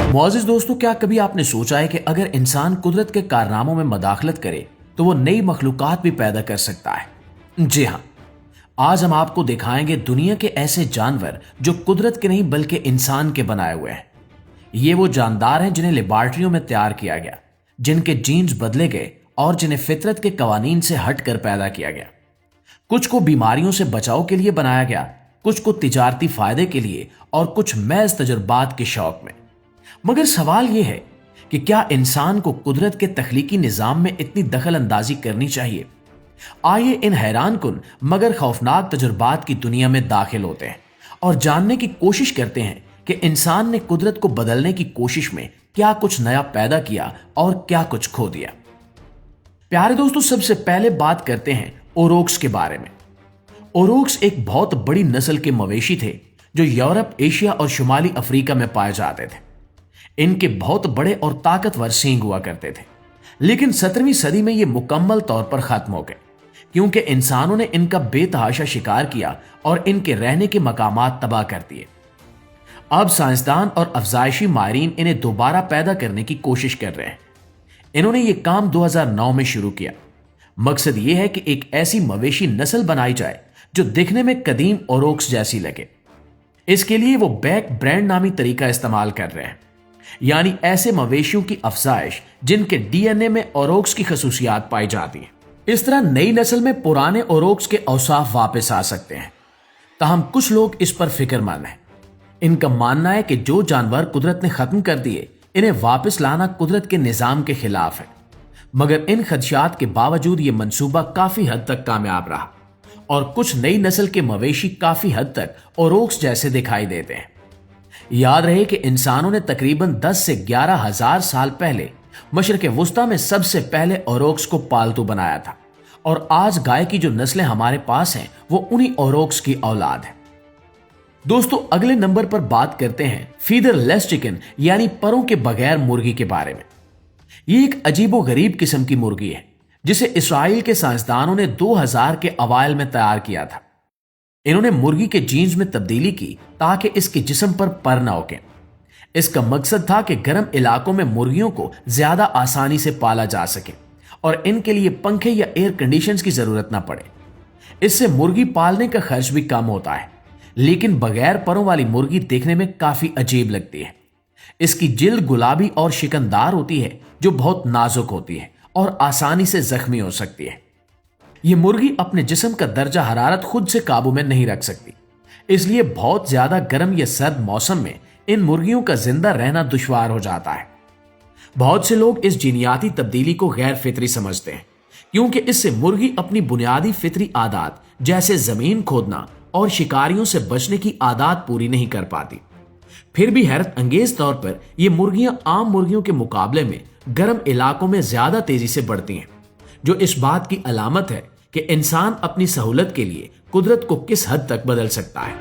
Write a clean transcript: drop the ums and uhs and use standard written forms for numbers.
मुआज़िज़ दोस्तों, क्या कभी आपने सोचा है कि अगर इंसान कुदरत के कारनामों में मदाखलत करे तो वो नई मखलूकात भी पैदा कर सकता है? जी हाँ, आज हम आपको दिखाएंगे दुनिया के ऐसे जानवर जो कुदरत के नहीं बल्कि इंसान के बनाए हुए हैं। ये वो जानदार हैं जिन्हें लेबॉर्ट्रियों में तैयार किया गया, जिनके जीन्स बदले गए और जिन्हें फितरत के कवानीन से हटकर पैदा किया गया। कुछ को बीमारियों से बचाव के लिए बनाया गया, कुछ को तिजारती फायदे के लिए और कुछ महज तजुर्बात के शौक में। मगर सवाल यह है कि क्या इंसान को कुदरत के तख्लीकी निजाम में इतनी दखल अंदाजी करनी चाहिए? आइए इन हैरान कुन मगर खौफनाक तजुर्बात की दुनिया में दाखिल होते हैं और जानने की कोशिश करते हैं कि इंसान ने कुदरत को बदलने की कोशिश में क्या कुछ नया पैदा किया और क्या कुछ खो दिया। प्यारे दोस्तों, सबसे पहले बात करते हैं ओरोक्स के बारे में। ओरोक्स एक बहुत बड़ी नस्ल के मवेशी थे जो यूरोप, एशिया और शुमाली अफ्रीका में पाए जाते थे। इनके बहुत बड़े और ताकतवर सींग हुआ करते थे, लेकिन 17वीं सदी में ये मुकम्मल तौर पर खत्म हो गए क्योंकि इंसानों ने इनका बेतहाशा शिकार किया और इनके रहने के मकामात तबाह कर दिए। अब साइंसदान और अफजाइशी माहिरीन इन्हें दोबारा पैदा करने की कोशिश कर रहे हैं। इन्होंने ये काम 2009 में शुरू किया। मकसद ये है कि एक ऐसी मवेशी नस्ल बनाई जाए जो दिखने में कदीम ओरोक्स जैसी लगे। इसके लिए वो बैक ब्रांड नामी तरीका इस्तेमाल कर रहे हैं, यानी ऐसे मवेशियों की अफजाइश जिनके डीएनए में ओरोक्स की खसूसियात पाई जाती हैं। इस तरह नई नस्ल में पुराने ओरोक्स के औसाफ वापस आ सकते हैं। ताहम कुछ लोग इस पर फिक्रमंद हैं। इनका मानना है कि जो जानवर कुदरत ने खत्म कर दिए, इन्हें वापस लाना कुदरत के निजाम के खिलाफ है। मगर इन खदशात के बावजूद यह मंसूबा काफी हद तक कामयाब रहा और कुछ नई नस्ल के मवेशी काफी हद तक ओरोक्स जैसे दिखाई देते हैं। याद रहे कि इंसानों ने तकरीबन 10 से 11 हजार साल पहले मशरक़े वुस्ता में सबसे पहले ओरोक्स को पालतू बनाया था और आज गाय की जो नस्लें हमारे पास हैं वो उन्हीं ओरोक्स की औलाद है। दोस्तों, अगले नंबर पर बात करते हैं फीदरलेस चिकन यानी परों के बगैर मुर्गी के बारे में। ये एक अजीबो गरीब किस्म की मुर्गी है जिसे इसराइल के साइंसदानों ने 2000 के अवाइल में तैयार किया था। इन्होंने मुर्गी के जीन्स में तब्दीली की ताकि इसके जिस्म पर पर न उगें। इसका मकसद था कि गर्म इलाकों में मुर्गियों को ज्यादा आसानी से पाला जा सके और इनके लिए पंखे या एयर कंडीशंस की जरूरत ना पड़े। इससे मुर्गी पालने का खर्च भी कम होता है, लेकिन बगैर परों वाली मुर्गी देखने में काफी अजीब लगती है। इसकी जिल्द गुलाबी और शिकनदार होती है जो बहुत नाजुक होती है और आसानी से जख्मी हो सकती है। यह मुर्गी अपने जिस्म का दर्जा हरारत खुद से काबू में नहीं रख सकती, इसलिए बहुत ज्यादा गर्म या सर्द मौसम में इन मुर्गियों का जिंदा रहना दुश्वार हो जाता है। बहुत से लोग इस जीनियाती तब्दीली को गैर फितरी समझते हैं क्योंकि इससे मुर्गी अपनी बुनियादी फितरी आदात जैसे जमीन खोदना और शिकारियों से बचने की आदत पूरी नहीं कर पाती। फिर भी हैरत अंगेज तौर पर यह मुर्गियां आम मुर्गियों के मुकाबले में गर्म इलाकों में ज्यादा तेजी से बढ़ती हैं, जो इस बात की अलामत है कि इंसान अपनी सहूलत के लिए कुदरत को किस हद तक बदल सकता है।